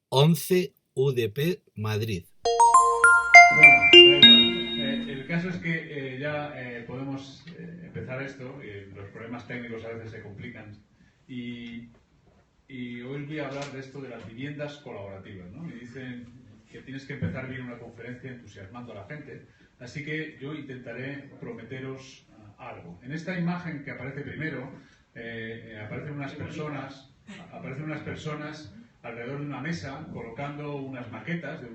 11 UDP Madrid. Bueno, da igual. El caso es que ya podemos empezar esto. Los problemas técnicos a veces se complican. Y, y hoy os voy a hablar de esto de las viviendas colaborativas, ¿no? Me dicen que tienes que empezar bien una conferencia entusiasmando a la gente. Así que yo intentaré prometeros algo. En esta imagen que aparece primero, aparecen unas personas alrededor de una mesa colocando unas maquetas de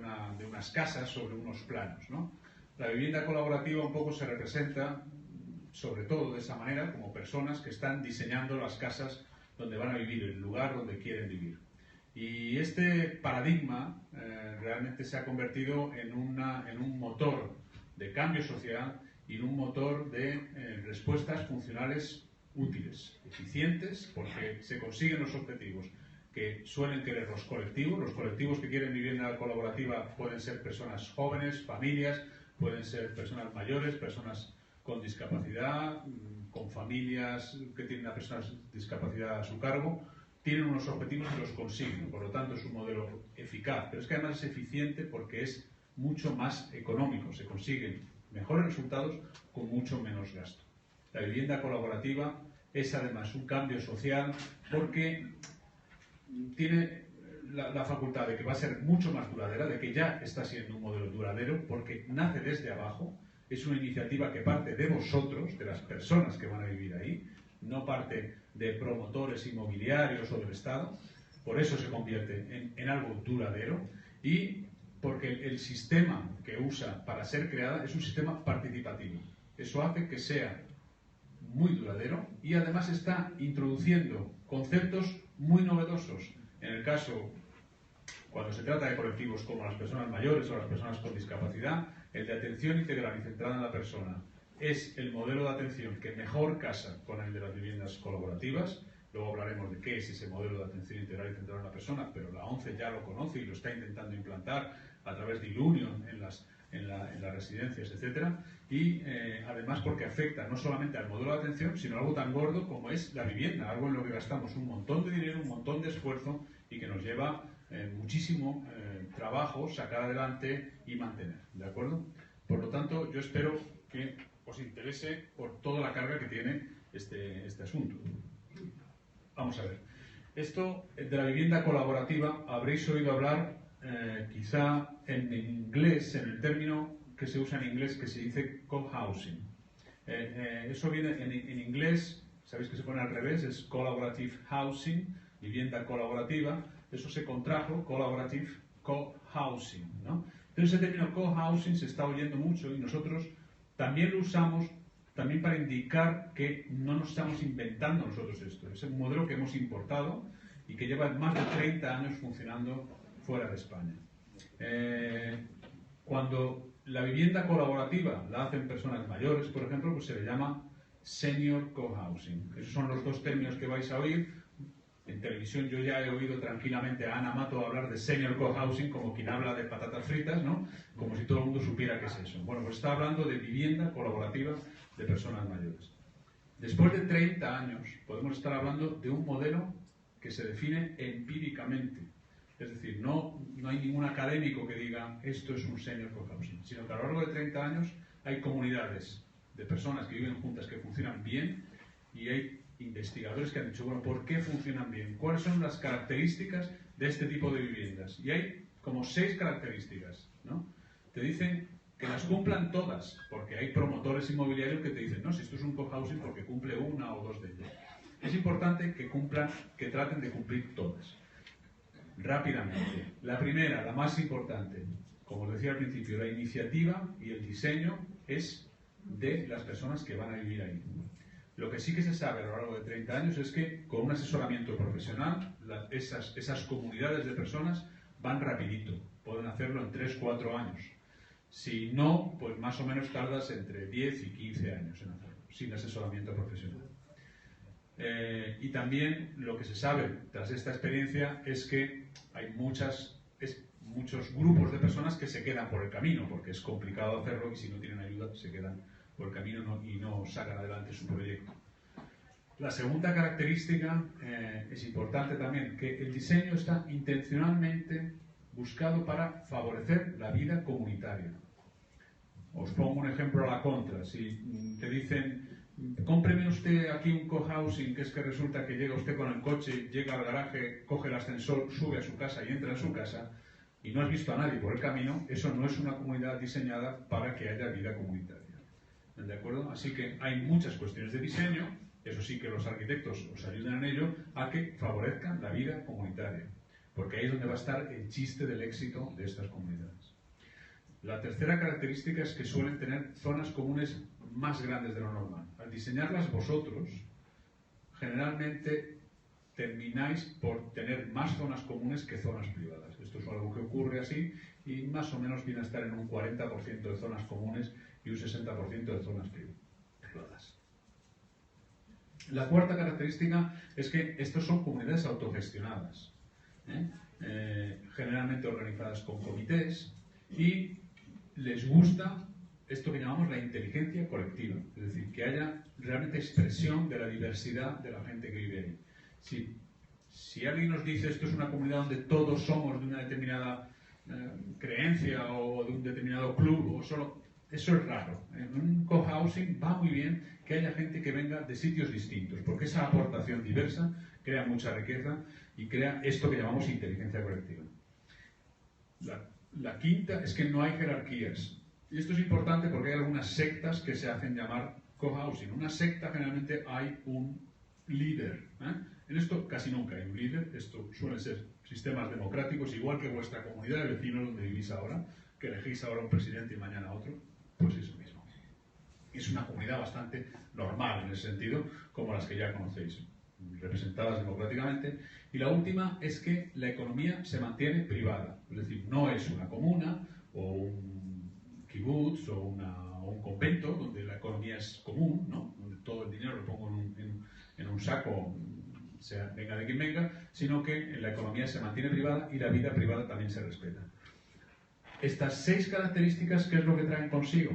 unas casas sobre unos planos, ¿no? La vivienda colaborativa un poco se representa, sobre todo de esa manera, como personas que están diseñando las casas donde van a vivir, el lugar donde quieren vivir. Y este paradigma realmente se ha convertido en un motor de cambio social y en un motor de respuestas funcionales útiles, eficientes, porque se consiguen los objetivos que suelen querer los colectivos que quieren vivienda colaborativa pueden ser personas jóvenes, familias, pueden ser personas mayores, personas con discapacidad, con familias que tienen a personas con discapacidad a su cargo, tienen unos objetivos y los consiguen, por lo tanto es un modelo eficaz, pero es que además es eficiente porque es mucho más económico, se consiguen mejores resultados con mucho menos gasto. La vivienda colaborativa es además un cambio social porque tiene la facultad de que va a ser mucho más duradera, de que ya está siendo un modelo duradero, porque nace desde abajo, es una iniciativa que parte de vosotros, de las personas que van a vivir ahí, no parte de promotores inmobiliarios o del Estado, por eso se convierte en algo duradero y porque el sistema que usa para ser creada es un sistema participativo. Eso hace que sea muy duradero y además está introduciendo conceptos muy novedosos. En el caso, cuando se trata de colectivos como las personas mayores o las personas con discapacidad, el de atención integral y centrada en la persona es el modelo de atención que mejor casa con el de las viviendas colaborativas. Luego hablaremos de qué es ese modelo de atención integral y centrada en la persona, pero la ONCE ya lo conoce y lo está intentando implantar a través de Ilunion en las residencias, etcétera, y además porque afecta no solamente al modelo de atención, sino a algo tan gordo como es la vivienda, algo en lo que gastamos un montón de dinero, un montón de esfuerzo y que nos lleva muchísimo trabajo sacar adelante y mantener, ¿de acuerdo? Por lo tanto, yo espero que os interese por toda la carga que tiene este asunto. Vamos a ver. Esto de la vivienda colaborativa habréis oído hablar quizá en inglés, en el término que se usa en inglés que se dice co-housing. Eso viene en inglés, sabéis que se pone al revés, es collaborative housing, vivienda colaborativa. Eso se contrajo, collaborative co-housing, ¿no? Entonces ese término co-housing se está oyendo mucho y nosotros también lo usamos también para indicar que no nos estamos inventando nosotros esto. Es un modelo que hemos importado y que lleva más de 30 años funcionando fuera de España. Cuando la vivienda colaborativa la hacen personas mayores, por ejemplo, pues se le llama senior cohousing. Esos son los dos términos que vais a oír. En televisión yo ya he oído tranquilamente a Ana Mato hablar de senior cohousing como quien habla de patatas fritas, ¿no? Como si todo el mundo supiera qué es eso. Bueno, pues está hablando de vivienda colaborativa de personas mayores. Después de 30 años podemos estar hablando de un modelo que se define empíricamente. Es decir, no hay ningún académico que diga esto es un senior cohousing, sino que a lo largo de 30 años hay comunidades de personas que viven juntas que funcionan bien y hay investigadores que han dicho, bueno, ¿por qué funcionan bien? ¿Cuáles son las características de este tipo de viviendas? Y hay como 6 características, ¿no? Te dicen que las cumplan todas, porque hay promotores inmobiliarios que te dicen, no, si esto es un cohousing porque cumple una o dos de ellas. Es importante que cumplan, que traten de cumplir todas. Rápidamente. La primera, la más importante, como os decía al principio, la iniciativa y el diseño es de las personas que van a vivir ahí. Lo que sí que se sabe a lo largo de 30 años es que con un asesoramiento profesional, esas comunidades de personas van rapidito, pueden hacerlo en 3-4 años. Si no, pues más o menos tardas entre 10 y 15 años en hacerlo, sin asesoramiento profesional. Y también lo que se sabe tras esta experiencia es que hay muchos grupos de personas que se quedan por el camino, porque es complicado hacerlo y si no tienen ayuda se quedan por el camino y no sacan adelante su proyecto. La segunda característica es importante también, que el diseño está intencionalmente buscado para favorecer la vida comunitaria. Os pongo un ejemplo a la contra. Si te dicen, cómpreme usted aquí un cohousing, que es que resulta que llega usted con el coche, llega al garaje, coge el ascensor, sube a su casa y entra en su casa, y no has visto a nadie por el camino, eso no es una comunidad diseñada para que haya vida comunitaria. ¿De acuerdo? Así que hay muchas cuestiones de diseño, eso sí que los arquitectos os ayudan en ello, a que favorezcan la vida comunitaria, porque ahí es donde va a estar el chiste del éxito de estas comunidades. La tercera característica es que suelen tener zonas comunes más grandes de lo normal. Al diseñarlas vosotros, generalmente termináis por tener más zonas comunes que zonas privadas. Esto es algo que ocurre así y más o menos viene a estar en un 40% de zonas comunes y un 60% de zonas privadas. La cuarta característica es que estos son comunidades autogestionadas, generalmente organizadas con comités, y les gusta esto que llamamos la inteligencia colectiva, es decir, que haya realmente expresión de la diversidad de la gente que vive ahí. Si alguien nos dice esto es una comunidad donde todos somos de una determinada creencia o de un determinado club, o solo, eso es raro. En un cohousing va muy bien que haya gente que venga de sitios distintos, porque esa aportación diversa crea mucha riqueza y crea esto que llamamos inteligencia colectiva. La quinta es que no hay jerarquías. Y esto es importante porque hay algunas sectas que se hacen llamar cohousing. En una secta generalmente hay un líder. En esto casi nunca hay un líder. Esto suelen ser sistemas democráticos, igual que vuestra comunidad de vecinos donde vivís ahora, que elegís ahora un presidente y mañana otro, pues eso mismo. Es una comunidad bastante normal en ese sentido, como las que ya conocéis, representadas democráticamente. Y la última es que la economía se mantiene privada, es decir, no es una comuna o un kibutz o un convento donde la economía es común, ¿no? Donde todo el dinero lo pongo en un saco, venga de quien venga, sino que la economía se mantiene privada y la vida privada también se respeta. Estas 6 características, ¿qué es lo que traen consigo?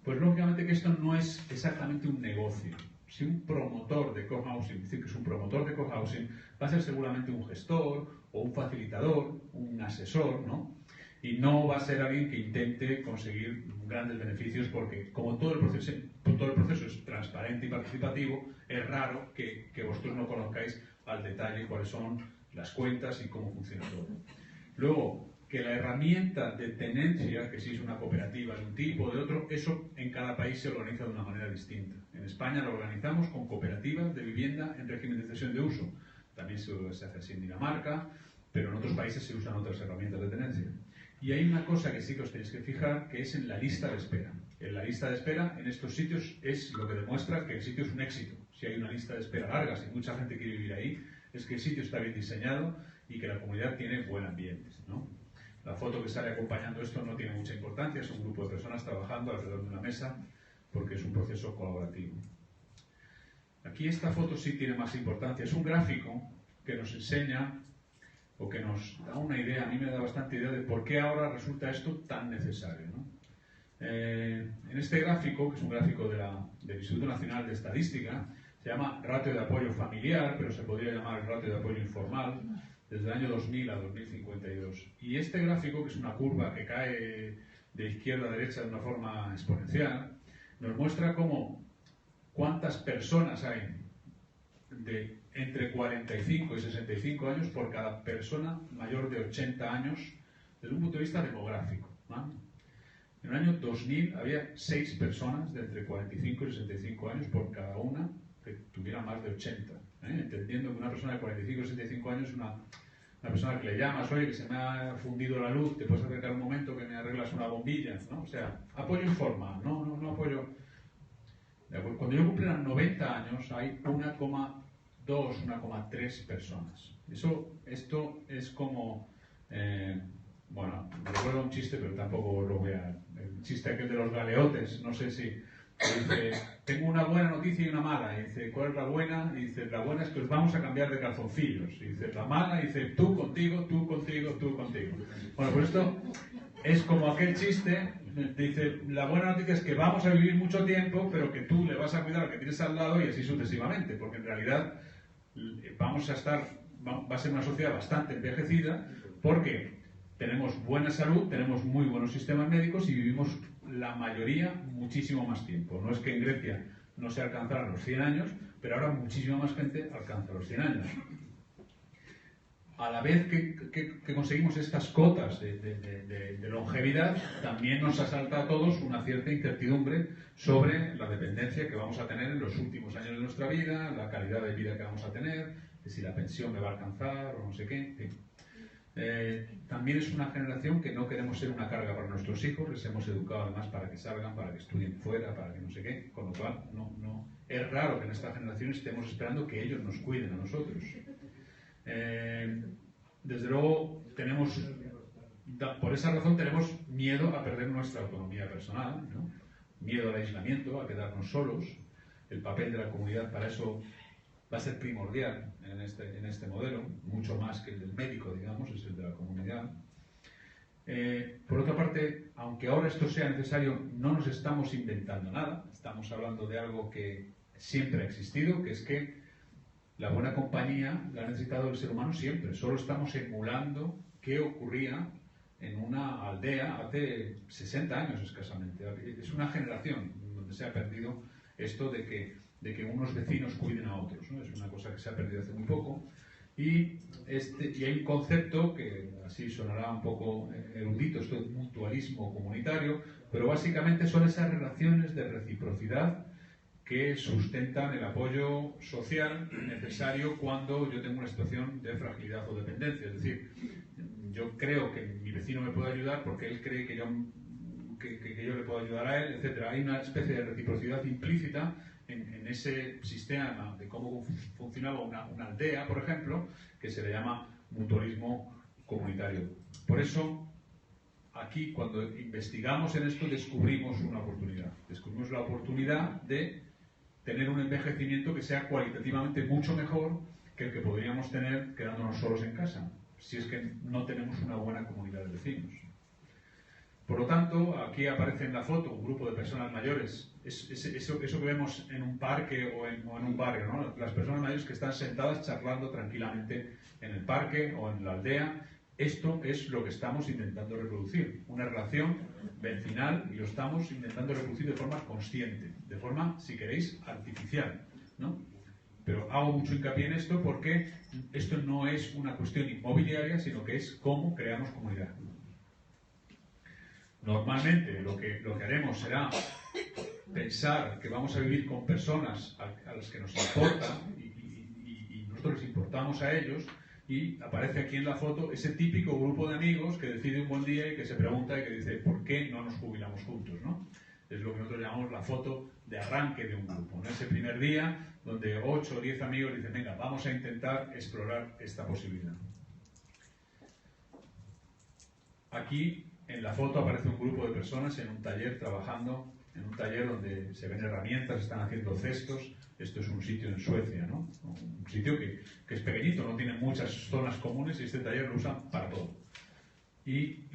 Pues lógicamente que esto no es exactamente un negocio. Si un promotor de cohousing, es decir, que es un promotor de cohousing, va a ser seguramente un gestor o un facilitador, un asesor, ¿no? Y no va a ser alguien que intente conseguir grandes beneficios porque como todo el proceso es transparente y participativo, es raro que vosotros no conozcáis al detalle cuáles son las cuentas y cómo funciona todo. Luego, que la herramienta de tenencia, que si es una cooperativa de un tipo o de otro, eso en cada país se organiza de una manera distinta. En España lo organizamos con cooperativas de vivienda en régimen de cesión de uso. También se hace así en Dinamarca, pero en otros países se usan otras herramientas de tenencia. Y hay una cosa que sí que os tenéis que fijar, que es en la lista de espera. En la lista de espera en estos sitios es lo que demuestra que el sitio es un éxito. Si hay una lista de espera larga, si mucha gente quiere vivir ahí, es que el sitio está bien diseñado y que la comunidad tiene buen ambiente, ¿no? La foto que sale acompañando esto no tiene mucha importancia, es un grupo de personas trabajando alrededor de una mesa porque es un proceso colaborativo. Aquí esta foto sí tiene más importancia, es un gráfico que nos enseña o que nos da una idea, a mí me da bastante idea de por qué ahora resulta esto tan necesario, ¿no? En este gráfico, que es un gráfico del Instituto Nacional de Estadística, se llama ratio de apoyo familiar, pero se podría llamar ratio de apoyo informal, desde el año 2000 a 2052. Y este gráfico, que es una curva que cae de izquierda a derecha de una forma exponencial, nos muestra cuántas personas hay de entre 45 y 65 años por cada persona mayor de 80 años desde un punto de vista demográfico, ¿no? En el año 2000 había 6 personas de entre 45 y 65 años por cada una que tuviera más de 80. Entendiendo que una persona de 45 o 65 años es una persona que le llamas, oye, que se me ha fundido la luz, te puedes acercar un momento que me arreglas una bombilla, ¿no? O sea, apoyo informal, no apoyo. Cuando yo cumpliera 90 años hay 1,2, 1,3 personas. Esto es como, bueno, me recuerdo un chiste, pero tampoco lo voy a. El chiste aquel de los galeotes, no sé si. Dice, tengo una buena noticia y una mala. Y dice, ¿cuál es la buena? Y dice, la buena es que os vamos a cambiar de calzoncillos. Y dice, la mala, y dice, tú contigo, tú contigo, tú contigo. Bueno, pues es como aquel chiste, dice, la buena noticia es que vamos a vivir mucho tiempo, pero que tú le vas a cuidar al que tienes al lado y así sucesivamente, porque en realidad va a ser una sociedad bastante envejecida, porque tenemos buena salud, tenemos muy buenos sistemas médicos y vivimos la mayoría muchísimo más tiempo. No es que en Grecia no se alcanzaran los 100 años, pero ahora muchísima más gente alcanza los 100 años. A la vez que conseguimos estas cotas de longevidad, también nos asalta a todos una cierta incertidumbre sobre la dependencia que vamos a tener en los últimos años de nuestra vida, la calidad de vida que vamos a tener, de si la pensión me va a alcanzar o no sé qué. En fin. También es una generación que no queremos ser una carga para nuestros hijos, les hemos educado además para que salgan, para que estudien fuera, para que no sé qué, con lo cual es raro que en esta generación estemos esperando que ellos nos cuiden a nosotros. Desde luego por esa razón tenemos miedo a perder nuestra autonomía personal, ¿no? Miedo al aislamiento, a quedarnos solos. El papel de la comunidad para eso va a ser primordial en este modelo, mucho más que el del médico, digamos, es el de la comunidad. Por otra parte, aunque ahora esto sea necesario, no nos estamos inventando nada, estamos hablando de algo que siempre ha existido, que es que la buena compañía la ha necesitado el ser humano siempre. Solo estamos emulando qué ocurría en una aldea hace 60 años escasamente. Es una generación donde se ha perdido esto de que unos vecinos cuiden a otros, ¿no? Es una cosa que se ha perdido hace muy poco. Y hay un concepto que así sonará un poco erudito, esto es mutualismo comunitario, pero básicamente son esas relaciones de reciprocidad que sustentan el apoyo social necesario cuando yo tengo una situación de fragilidad o dependencia. Es decir, yo creo que mi vecino me puede ayudar porque él cree que yo le puedo ayudar a él, etc. Hay una especie de reciprocidad implícita en ese sistema de cómo funcionaba una aldea, por ejemplo, que se le llama mutualismo comunitario. Por eso, aquí, cuando investigamos en esto, descubrimos una oportunidad. Descubrimos la oportunidad de tener un envejecimiento que sea cualitativamente mucho mejor que el que podríamos tener quedándonos solos en casa, si es que no tenemos una buena comunidad de vecinos. Por lo tanto, aquí aparece en la foto un grupo de personas mayores, eso que vemos en un parque o en un barrio, ¿no? Las personas mayores que están sentadas charlando tranquilamente en el parque o en la aldea. Esto es lo que estamos intentando reproducir, una relación vecinal, y lo estamos intentando reproducir de forma consciente, de forma, si queréis, artificial, ¿no? Pero hago mucho hincapié en esto porque esto no es una cuestión inmobiliaria, sino que es cómo creamos comunidad. Normalmente lo que haremos será pensar que vamos a vivir con personas a las que nos importa y nosotros les importamos a ellos. Y aparece aquí en la foto ese típico grupo de amigos que decide un buen día y que se pregunta y que dice, ¿por qué no nos jubilamos juntos, ¿no? Es lo que nosotros llamamos la foto de arranque de un grupo, ¿no? Ese primer día donde 8 o 10 amigos dicen, venga, vamos a intentar explorar esta posibilidad. Aquí en la foto aparece un grupo de personas en un taller trabajando, en un taller donde se ven herramientas, están haciendo cestos. Esto es un sitio en Suecia, ¿no? Un sitio que es pequeñito, no tiene muchas zonas comunes y este taller lo usan para todo. Y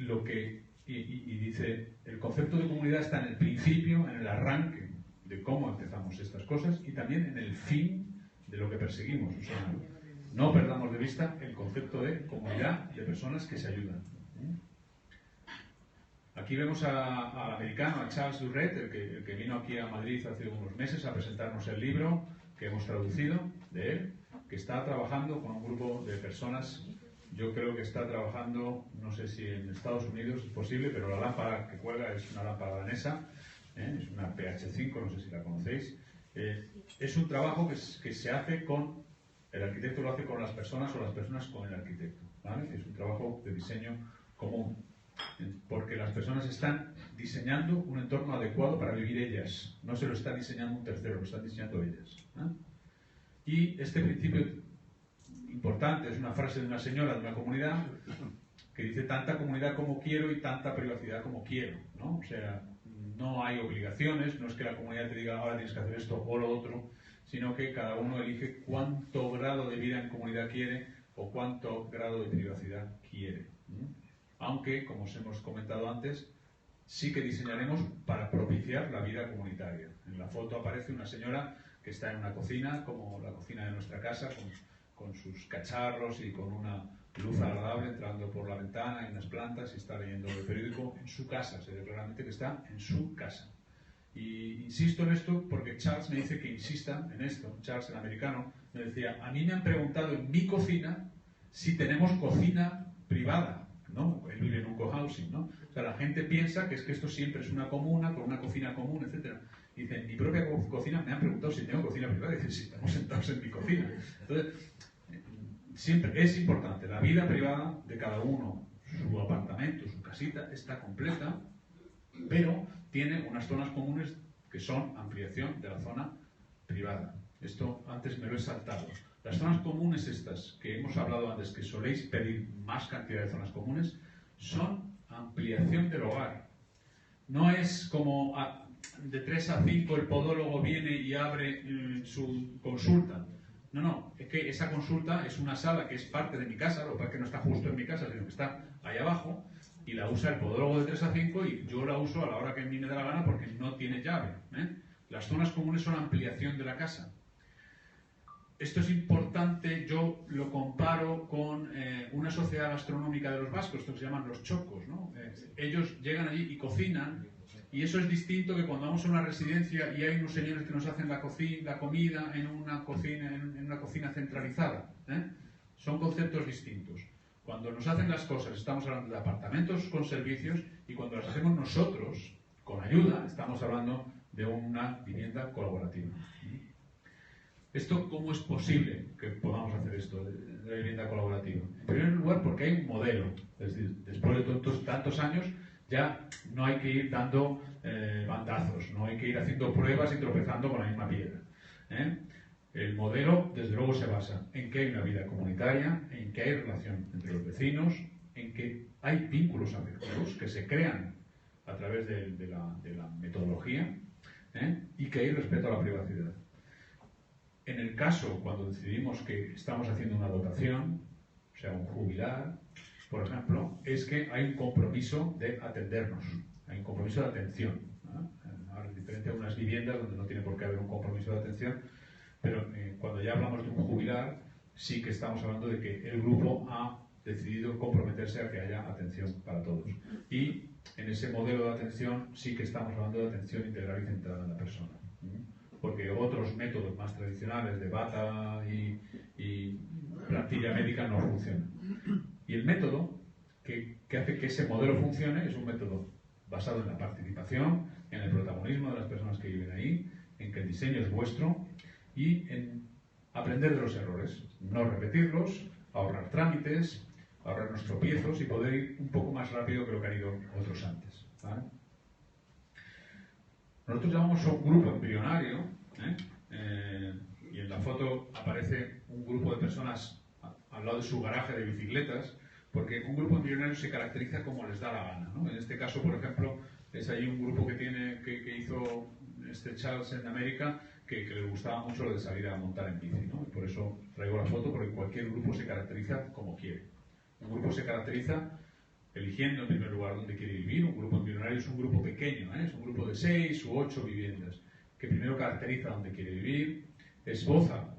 dice, el concepto de comunidad está en el principio, en el arranque de cómo empezamos estas cosas y también en el fin de lo que perseguimos. O sea, no perdamos de vista el concepto de comunidad de personas que se ayudan. Aquí vemos al americano, a Charles Durret, el que vino aquí a Madrid hace unos meses a presentarnos el libro que hemos traducido de él, que está trabajando con un grupo de personas. Yo creo que está trabajando, no sé si en Estados Unidos es posible, pero la lámpara que cuelga es una lámpara danesa, es una PH5, no sé si la conocéis. Es un trabajo que se hace con, el arquitecto lo hace con las personas o las personas con el arquitecto, ¿vale? Es un trabajo de diseño común, porque las personas están diseñando un entorno adecuado para vivir ellas, no se lo está diseñando un tercero, lo están diseñando ellas, ¿eh? Y este principio importante es una frase de una señora de una comunidad que dice: tanta comunidad como quiero y tanta privacidad como quiero, ¿no? O sea, no hay obligaciones, no es que la comunidad te diga ahora tienes que hacer esto o lo otro, sino que cada uno elige cuánto grado de vida en comunidad quiere o cuánto grado de privacidad quiere, ¿no? aunque, como os hemos comentado antes, sí que diseñaremos para propiciar la vida comunitaria. En la foto aparece una señora que está en una cocina, como la cocina de nuestra casa, con sus cacharros y con una luz agradable entrando por la ventana y unas plantas y está leyendo el periódico en su casa. Se ve claramente que está en su casa. Y insisto en esto porque Charles me dice que insista en esto. Charles, el americano, me decía, a mí me han preguntado en mi cocina si tenemos cocina privada, ¿no? Él vive en un cohousing, ¿no? O sea, la gente piensa que es que esto siempre es una comuna, con una cocina común, etc. Y dice, en mi propia cocina me han preguntado si tengo cocina privada. Y dice, sí, estamos sentados en mi cocina. Entonces, siempre es importante, la vida privada de cada uno, su apartamento, su casita, está completa, pero tiene unas zonas comunes que son ampliación de la zona privada. Esto antes me lo he saltado. Las zonas comunes estas que hemos hablado antes, que soléis pedir más cantidad de zonas comunes, son ampliación del hogar. No es como de 3 a 5 el podólogo viene y abre su consulta. No, no, es que esa consulta es una sala que es parte de mi casa, lo que pasa es que no está justo en mi casa, sino que está ahí abajo, y la usa el podólogo de 3 a 5 y yo la uso a la hora que a mí me da la gana porque no tiene llave. Las zonas comunes son ampliación de la casa. Esto es importante, yo lo comparo con una sociedad gastronómica de los vascos, esto que se llaman los chocos, ¿no? Ellos llegan allí y cocinan, y eso es distinto que cuando vamos a una residencia y hay unos señores que nos hacen la comida en una cocina centralizada. Son conceptos distintos. Cuando nos hacen las cosas estamos hablando de apartamentos con servicios, y cuando las hacemos nosotros, con ayuda, estamos hablando de una vivienda colaborativa. ¿Esto cómo es posible que podamos hacer esto, de la vivienda colaborativa? En primer lugar, porque hay un modelo. Es decir, después de tantos años, ya no hay que ir dando bandazos, no hay que ir haciendo pruebas y tropezando con la misma piedra. El modelo, desde luego, se basa en que hay una vida comunitaria, en que hay relación entre los vecinos, en que hay vínculos afectivos que se crean a través de la metodología, y que hay respeto a la privacidad. En el caso, cuando decidimos que estamos haciendo una dotación, o sea, un jubilar, por ejemplo, es que hay un compromiso de atendernos, hay un compromiso de atención, ¿no? Ahora, es diferente a unas viviendas donde no tiene por qué haber un compromiso de atención, pero cuando ya hablamos de un jubilar, sí que estamos hablando de que el grupo ha decidido comprometerse a que haya atención para todos. Y en ese modelo de atención sí que estamos hablando de atención integral y centrada en la persona. Porque otros métodos más tradicionales de bata y plantilla médica no funcionan. Y el método que hace que ese modelo funcione es un método basado en la participación, en el protagonismo de las personas que viven ahí, en que el diseño es vuestro y en aprender de los errores, no repetirlos, ahorrar trámites, ahorrarnos tropiezos y poder ir un poco más rápido que lo que han ido otros antes, ¿vale? Nosotros llamamos a un grupo embrionario, y en la foto aparece un grupo de personas al lado de su garaje de bicicletas, porque un grupo embrionario se caracteriza como les da la gana, ¿no? En este caso, por ejemplo, es ahí un grupo que hizo Charles en América, que le gustaba mucho lo de salir a montar en bici, ¿no? Y por eso traigo la foto, porque cualquier grupo se caracteriza como quiere. Un grupo se caracteriza eligiendo en primer lugar dónde quiere vivir. Un grupo embrionario es un grupo pequeño, es un grupo de 6 u 8 viviendas, que primero caracteriza dónde quiere vivir, esboza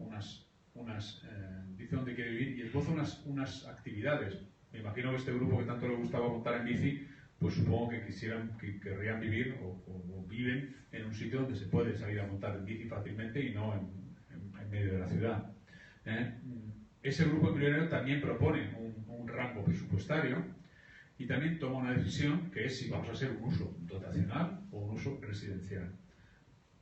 dice dónde quiere vivir y esboza unas actividades. Me imagino que este grupo que tanto le gustaba montar en bici, pues supongo que querrían vivir o viven en un sitio donde se puede salir a montar en bici fácilmente y no en medio de la ciudad. Ese grupo embrionario también propone un rango presupuestario y también toma una decisión, que es si vamos a hacer un uso dotacional o un uso residencial.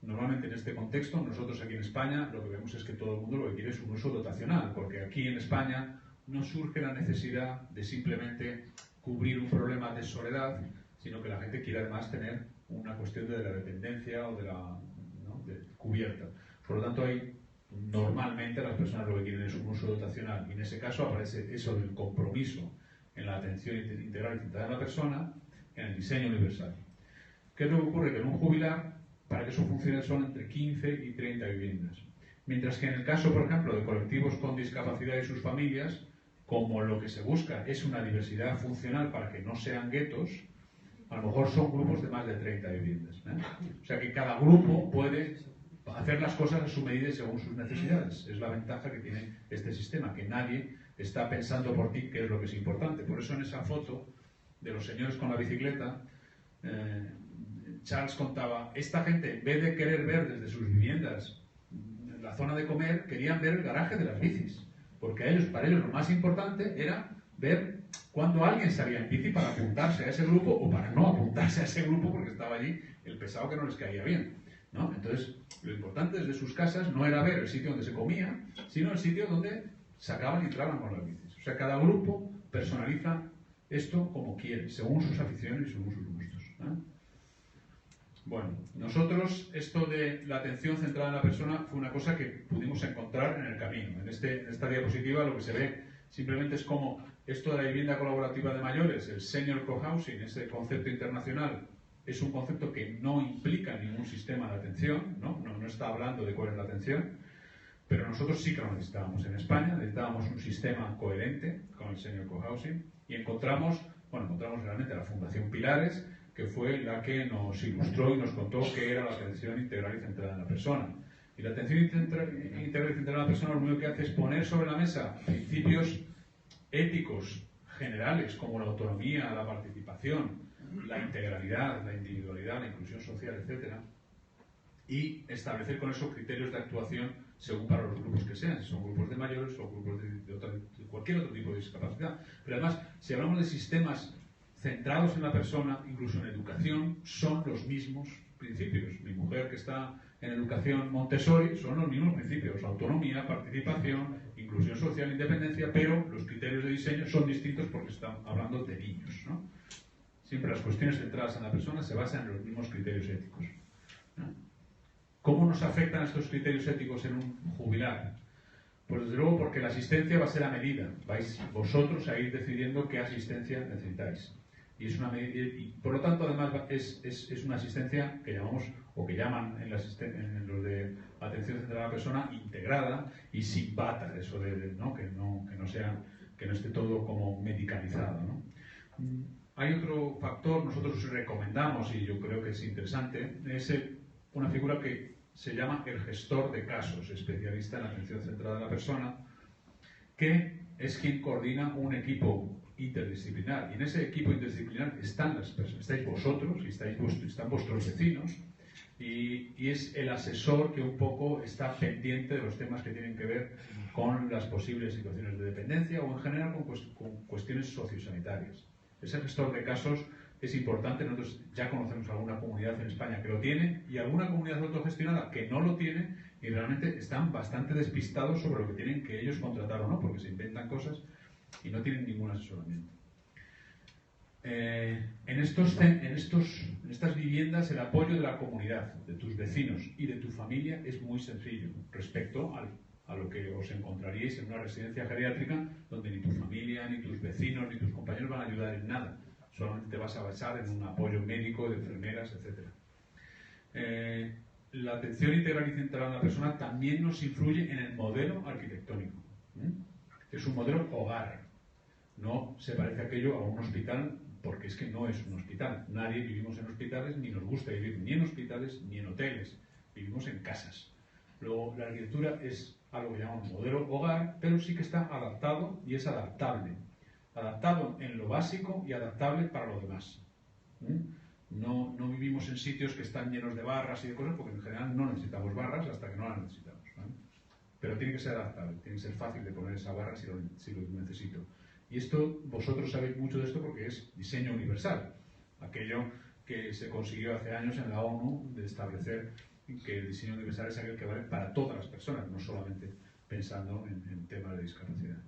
Normalmente en este contexto, nosotros aquí en España lo que vemos es que todo el mundo lo que quiere es un uso dotacional, porque aquí en España no surge la necesidad de simplemente cubrir un problema de soledad, sino que la gente quiere además tener una cuestión de la dependencia o de cubierta. Por lo tanto, normalmente las personas lo que quieren es un uso dotacional, y en ese caso aparece eso del compromiso en la atención integral y centrada en la persona, en el diseño universal. ¿Qué es lo que ocurre? Que en un jubilar, para que eso funcione, son entre 15 y 30 viviendas. Mientras que en el caso, por ejemplo, de colectivos con discapacidad y sus familias, como lo que se busca es una diversidad funcional para que no sean guetos, a lo mejor son grupos de más de 30 viviendas, ¿eh? O sea que cada grupo puede hacer las cosas a su medida y según sus necesidades. Es la ventaja que tiene este sistema, que nadie está pensando por ti qué es lo que es importante. Por eso en esa foto de los señores con la bicicleta, Charles contaba, esta gente, en vez de querer ver desde sus viviendas la zona de comer, querían ver el garaje de las bicis, porque para ellos lo más importante era ver cuándo alguien salía en bici para apuntarse a ese grupo o para no apuntarse a ese grupo porque estaba allí el pesado que no les caía bien, ¿no? Entonces, lo importante desde sus casas no era ver el sitio donde se comía, sino el sitio donde sacaban y entraban con las bicis. O sea, cada grupo personaliza esto como quiere, según sus aficiones y según sus gustos, ¿no? Bueno, nosotros esto de la atención centrada en la persona fue una cosa que pudimos encontrar en el camino. En esta diapositiva lo que se ve simplemente es como esto de la vivienda colaborativa de mayores, el senior cohousing, ese concepto internacional, es un concepto que no implica ningún sistema de atención, no está hablando de cuál es la atención, pero nosotros sí que lo necesitábamos en España, necesitábamos un sistema coherente con el senior cohousing y encontramos realmente la Fundación Pilares, que fue la que nos ilustró y nos contó qué era la atención integral y centrada en la persona. Y la atención integral y centrada en la persona lo único que hace es poner sobre la mesa principios éticos generales como la autonomía, la participación, la integralidad, la individualidad, la inclusión social, etc. Y establecer con esos criterios de actuación según para los grupos que sean, si son grupos de mayores o grupos de cualquier otro tipo de discapacidad. Pero además, si hablamos de sistemas centrados en la persona, incluso en educación, son los mismos principios. Mi mujer que está en educación Montessori son los mismos principios: autonomía, participación, inclusión social, independencia, pero los criterios de diseño son distintos porque están hablando de niños, ¿no? Siempre las cuestiones centradas en la persona se basan en los mismos criterios éticos, ¿no? ¿Cómo nos afectan estos criterios éticos en un jubilar? Pues desde luego porque la asistencia va a ser a medida. Vais vosotros a ir decidiendo qué asistencia necesitáis. Y por lo tanto, además, es una asistencia que llamamos, o que llaman en los de atención centrada a la persona, integrada y sin bata, eso ¿no? Que no esté todo como medicalizado, ¿no? Hay otro factor, nosotros recomendamos, y yo creo que es interesante, es una figura que se llama el gestor de casos, especialista en atención centrada a la persona, que es quien coordina un equipo interdisciplinar. Y en ese equipo interdisciplinar están las personas, estáis vosotros y están vuestros vecinos, y es el asesor que un poco está pendiente de los temas que tienen que ver con las posibles situaciones de dependencia o en general con cuestiones sociosanitarias. Ese gestor de casos es importante. Nosotros ya conocemos alguna comunidad en España que lo tiene y alguna comunidad autogestionada que no lo tiene, y realmente están bastante despistados sobre lo que tienen que ellos contratar o no, porque se inventan cosas y no tienen ningún asesoramiento. En estas viviendas el apoyo de la comunidad, de tus vecinos y de tu familia es muy sencillo respecto a lo que os encontraríais en una residencia geriátrica donde ni tu familia, ni tus vecinos, ni tus compañeros van a ayudar en nada. Solamente te vas a basar en un apoyo médico, de enfermeras, etc. La atención integral y centrada en la persona también nos influye en el modelo arquitectónico. Es un modelo hogar. No se parece aquello a un hospital, porque es que no es un hospital. Nadie vivimos en hospitales, ni nos gusta vivir ni en hospitales ni en hoteles. Vivimos en casas. Luego, la arquitectura es algo que llamamos modelo hogar, pero sí que está adaptado y es adaptable. Adaptado en lo básico y adaptable para lo demás. No vivimos en sitios que están llenos de barras y de cosas, porque en general no necesitamos barras hasta que no las necesitamos, ¿vale? Pero tiene que ser adaptable, tiene que ser fácil de poner esa barra si lo necesito. Y esto, vosotros sabéis mucho de esto porque es diseño universal, aquello que se consiguió hace años en la ONU, de establecer que el diseño universal es aquel que vale para todas las personas, no solamente pensando en temas de discapacidad.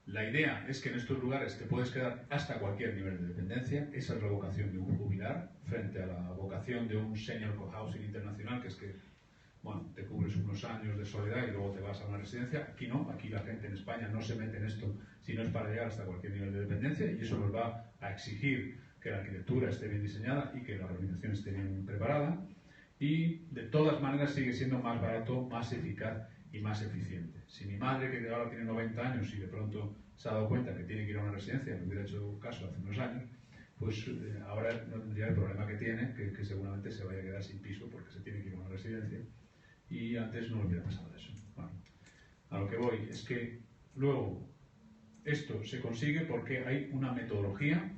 La idea es que en estos lugares te puedes quedar hasta cualquier nivel de dependencia. Esa es la vocación de un jubilar frente a la vocación de un senior cohousing internacional, que es que, bueno, te cubres unos años de soledad y luego te vas a una residencia. Aquí no, aquí la gente en España no se mete en esto si no es para llegar hasta cualquier nivel de dependencia, y eso nos va a exigir que la arquitectura esté bien diseñada y que la organización esté bien preparada, y de todas maneras sigue siendo más barato, más eficaz y más eficiente. Si mi madre, que ahora tiene 90 años y de pronto se ha dado cuenta que tiene que ir a una residencia, me hubiera hecho caso hace unos años, pues ahora no tendría el problema que tiene, que seguramente se vaya a quedar sin piso porque se tiene que ir a una residencia, y antes no hubiera pasado eso. Bueno, a lo que voy es que luego esto se consigue porque hay una metodología,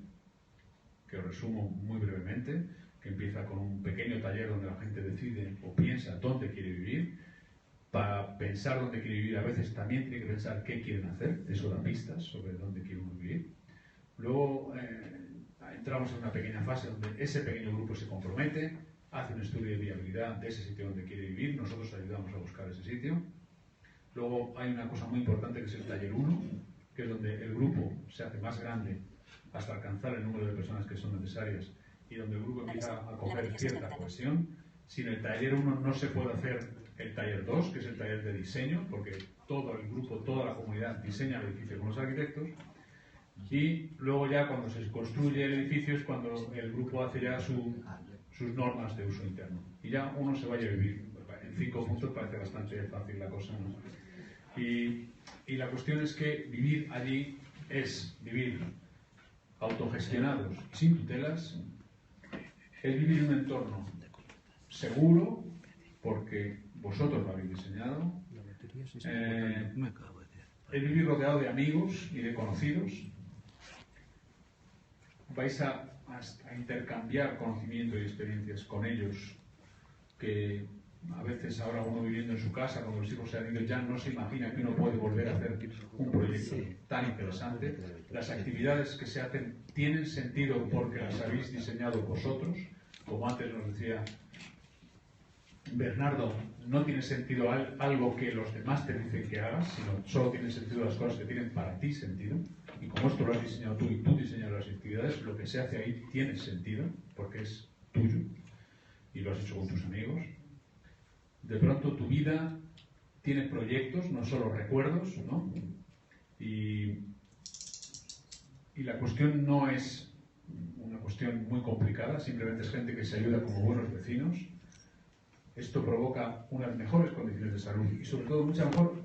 que os resumo muy brevemente, que empieza con un pequeño taller donde la gente decide o piensa dónde quiere vivir. Para pensar dónde quiere vivir a veces también tiene que pensar qué quieren hacer, eso da pistas sobre dónde quieren vivir. Luego entramos en una pequeña fase donde ese pequeño grupo se compromete, hace un estudio de viabilidad de ese sitio donde quiere vivir, nosotros ayudamos a buscar ese sitio. Luego hay una cosa muy importante que es el taller 1, que es donde el grupo se hace más grande hasta alcanzar el número de personas que son necesarias y donde el grupo empieza a coger cierta cohesión. Sin el taller 1 no se puede hacer el taller 2, que es el taller de diseño, porque todo el grupo, toda la comunidad diseña el edificio con los arquitectos, y luego ya cuando se construye el edificio es cuando el grupo hace ya sus normas de uso interno. Y ya uno se vaya a vivir. En 5 puntos parece bastante fácil la cosa, ¿no? Y la cuestión es que vivir allí es vivir autogestionados, sin tutelas, es vivir en un entorno seguro, porque vosotros lo habéis diseñado, es vivir rodeado de amigos y de conocidos, vais a intercambiar conocimiento y experiencias con ellos, que a veces ahora uno viviendo en su casa, cuando los hijos se han ido, ya no se imagina que uno puede volver a hacer un proyecto tan interesante. Las actividades que se hacen tienen sentido porque las habéis diseñado vosotros, como antes nos decía Bernardo, no tiene sentido algo que los demás te dicen que hagas, sino solo tienen sentido las cosas que tienen para ti sentido. Y como esto lo has diseñado tú y tú diseñas las actividades, lo que se hace ahí tiene sentido porque es tuyo y lo has hecho con tus amigos. De pronto tu vida tiene proyectos, no solo recuerdos, ¿no? Y la cuestión no es una cuestión muy complicada, simplemente es gente que se ayuda como buenos vecinos. Esto provoca unas mejores condiciones de salud y sobre todo mucha mejor